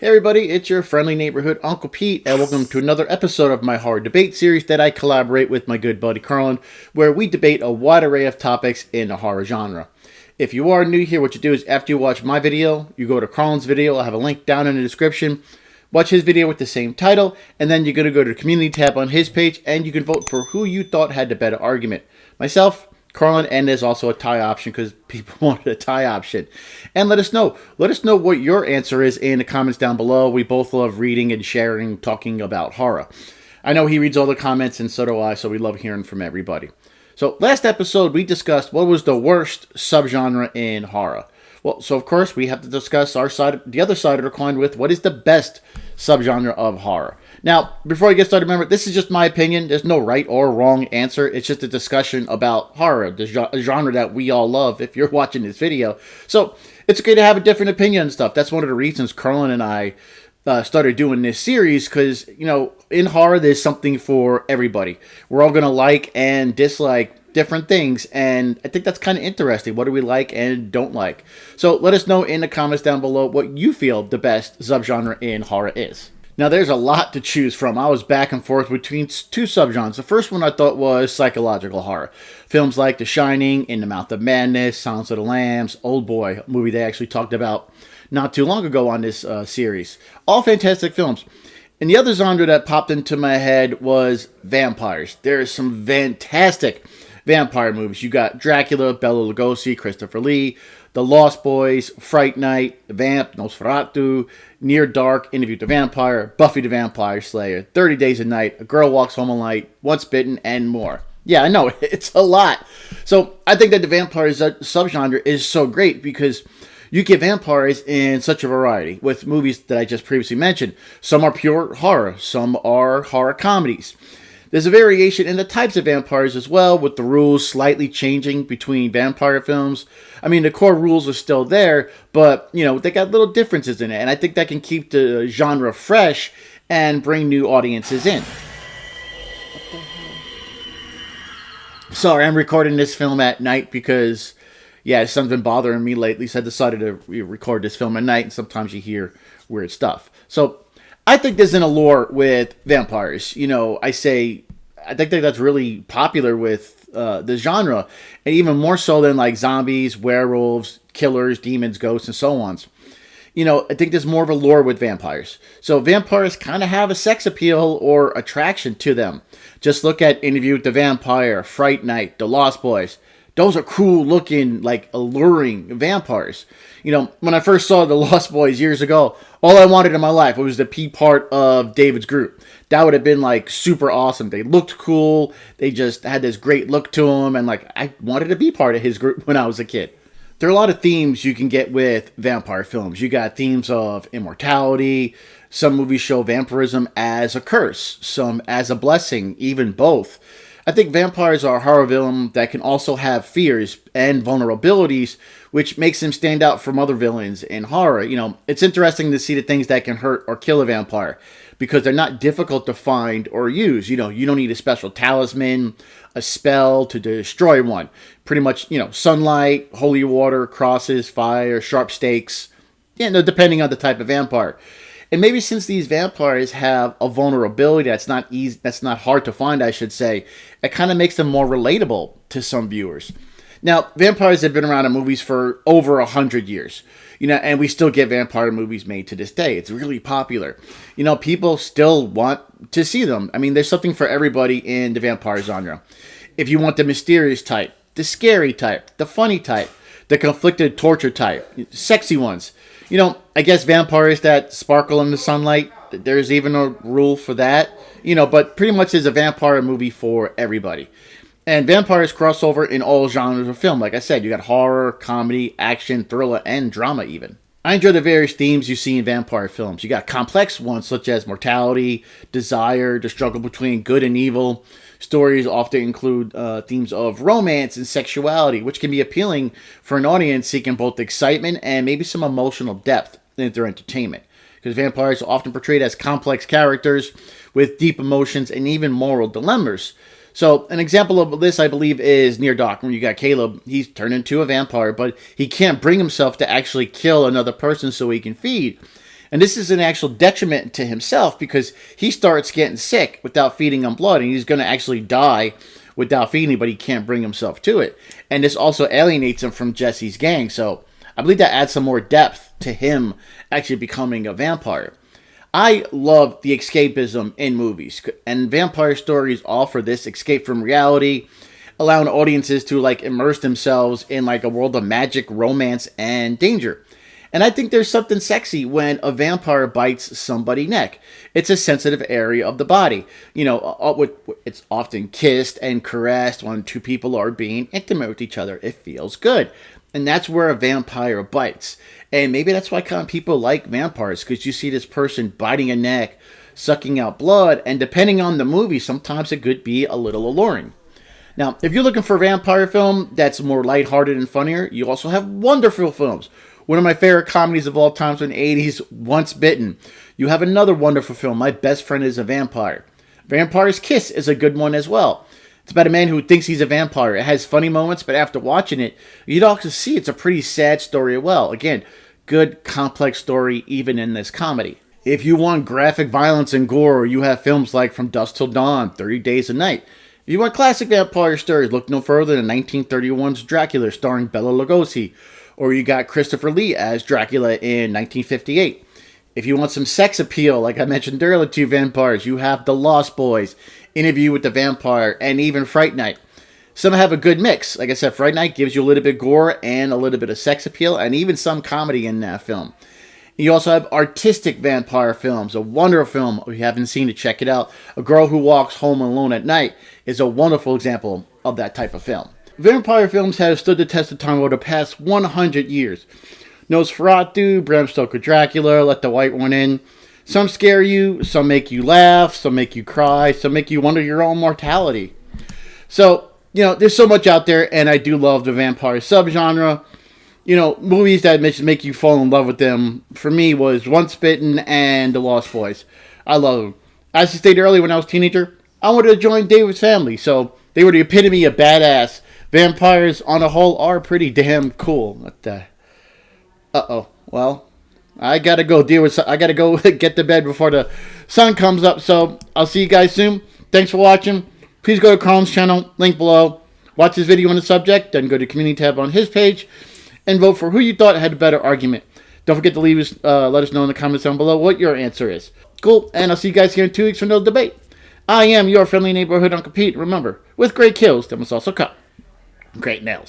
Hey everybody, it's your friendly neighborhood Uncle Pete, and welcome to another episode of my horror debate series that I collaborate with my good buddy Carlin, where we debate a wide array of topics in the horror genre. If you are new here, what you do is after you watch my video, you go to Carlin's video. I'll have a link down in the description. Watch his video with the same title, and then you're going to go to the community tab on his page, and you can vote for who you thought had the better argument. Myself, Carlin, and there's also a tie option because people wanted a tie option. And let us know. Let us know what your answer is in the comments down below. We both love reading and sharing, talking about horror. I know he reads all the comments, and so do I, so we love hearing from everybody. So last episode, we discussed what was the worst subgenre in horror. Well, so of course, we have to discuss our side, the other side of the coin with what is the best subgenre of horror. Now, before I get started, remember, this is just my opinion. There's no right or wrong answer. It's just a discussion about horror, the genre that we all love if you're watching this video. So it's okay to have a different opinion and stuff. That's one of the reasons Carlin and I started doing this series, because, you know, in horror, there's something for everybody. We're all going to like and dislike different things, and I think that's kind of interesting. What do we like and don't like? So let us know in the comments down below what you feel the best subgenre in horror is. Now, there's a lot to choose from. I was back and forth between two subgenres. The first one I thought was psychological horror. Films like The Shining, In the Mouth of Madness, Silence of the Lambs, Old Boy, a movie they actually talked about not too long ago on this series. All fantastic films. And the other genre that popped into my head was vampires. There's some fantastic vampire movies. You got Dracula, Bela Lugosi, Christopher Lee, The Lost Boys, Fright Night, Vamp, Nosferatu, Near Dark, Interview with the Vampire, Buffy the Vampire Slayer, 30 Days a Night, A Girl Walks Home at Night, Once Bitten, and more. Yeah, I know, it's a lot. So I think that the vampire subgenre is so great because you get vampires in such a variety with movies that I just previously mentioned. Some are pure horror, some are horror comedies. There's a variation in the types of vampires as well, with the rules slightly changing between vampire films. I mean, the core rules are still there, but, you know, they got little differences in it. And I think that can keep the genre fresh and bring new audiences in. Sorry, I'm recording this film at night because, yeah, something's been bothering me lately. So I decided to record this film at night, and sometimes you hear weird stuff. So I think there's an allure with vampires. You know, I think that's really popular with the genre, and even more so than like zombies, werewolves, killers, demons, ghosts, and so on. You know, I think there's more of a lore with vampires. So vampires kind of have a sex appeal or attraction to them. Just look at Interview with the Vampire, Fright Night, The Lost Boys. Those are cool looking, like, alluring vampires. You know, when I first saw The Lost Boys years ago, all I wanted in my life was to be part of David's group. That would have been, like, super awesome. They looked cool. They just had this great look to them. And, like, I wanted to be part of his group when I was a kid. There are a lot of themes you can get with vampire films. You got themes of immortality. Some movies show vampirism as a curse. Some as a blessing, even both. I think vampires are a horror villain that can also have fears and vulnerabilities, which makes them stand out from other villains in horror. You know, it's interesting to see the things that can hurt or kill a vampire because they're not difficult to find or use. You know, you don't need a special talisman, a spell to destroy one. Pretty much, you know, sunlight, holy water, crosses, fire, sharp stakes, you know, depending on the type of vampire. And maybe since these vampires have a vulnerability that's not easy, that's not hard to find, I should say, it kind of makes them more relatable to some viewers. Now, vampires have been around in movies for over 100 years, you know, and we still get vampire movies made to this day. It's really popular. You know, people still want to see them. I mean, there's something for everybody in the vampire genre. If you want the mysterious type, the scary type, the funny type, the conflicted torture type, sexy ones. You know, I guess vampires that sparkle in the sunlight, there's even a rule for that. You know, but pretty much is a vampire movie for everybody. And vampires cross over in all genres of film. Like I said, you got horror, comedy, action, thriller, and drama even. I enjoy the various themes you see in vampire films. You got complex ones such as mortality, desire, the struggle between good and evil. Stories often include themes of romance and sexuality, which can be appealing for an audience seeking both excitement and maybe some emotional depth in their entertainment. Because vampires are often portrayed as complex characters with deep emotions and even moral dilemmas. So an example of this, I believe, is Near Dark, when you got Caleb. He's turned into a vampire, but he can't bring himself to actually kill another person so he can feed. And this is an actual detriment to himself because he starts getting sick without feeding on blood, and he's going to actually die without feeding, but he can't bring himself to it. And this also alienates him from Jesse's gang. So I believe that adds some more depth to him actually becoming a vampire. I love the escapism in movies, and vampire stories offer this escape from reality, allowing audiences to like immerse themselves in like a world of magic, romance, and danger. And I think there's something sexy when a vampire bites somebody's neck. It's a sensitive area of the body. It's often kissed and caressed when two people are being intimate with each other. It feels good. And that's where a vampire bites. And maybe that's why kind of people like vampires, because you see this person biting a neck, sucking out blood, and depending on the movie, sometimes it could be a little alluring. Now, if you're looking for a vampire film that's more lighthearted and funnier, you also have wonderful films. One of my favorite comedies of all time from the 80s, Once Bitten. You have another wonderful film, My Best Friend is a Vampire. Vampire's Kiss is a good one as well. It's about a man who thinks he's a vampire. It has funny moments, but after watching it, you'd also see it's a pretty sad story as well. Again, good, complex story even in this comedy. If you want graphic violence and gore, you have films like From Dusk Till Dawn, 30 Days a Night. If you want classic vampire stories, look no further than 1931's Dracula starring Bela Lugosi. Or you got Christopher Lee as Dracula in 1958. If you want some sex appeal, like I mentioned earlier, to vampires, you have The Lost Boys, Interview with the Vampire, and even Fright Night. Some have a good mix. Like I said, Fright Night gives you a little bit of gore and a little bit of sex appeal, and even some comedy in that film. You also have artistic vampire films, a wonderful film. If you haven't seen it, check it out. A Girl Who Walks Home Alone at Night is a wonderful example of that type of film. Vampire films have stood the test of time over the past 100 years. Nosferatu, Bram Stoker Dracula, Let the White One In. Some scare you, some make you laugh, some make you cry, some make you wonder your own mortality. So, there's so much out there, and I do love the vampire subgenre. Movies that make you fall in love with them, for me, was Once Bitten and The Lost Boys. I love them. As I stated earlier, when I was a teenager, I wanted to join David's family, so they were the epitome of badass. Vampires, on a whole, are pretty damn cool. Well, I gotta go I gotta go get to bed before the sun comes up, so I'll see you guys soon. Thanks for watching. Please go to Carl's channel, link below. Watch this video on the subject, then go to the community tab on his page, and vote for who you thought had a better argument. Don't forget to let us know in the comments down below what your answer is. Cool, and I'll see you guys here in 2 weeks for another debate. I am your friendly neighborhood Uncle Pete. Remember, with great kills, there must also come great nails.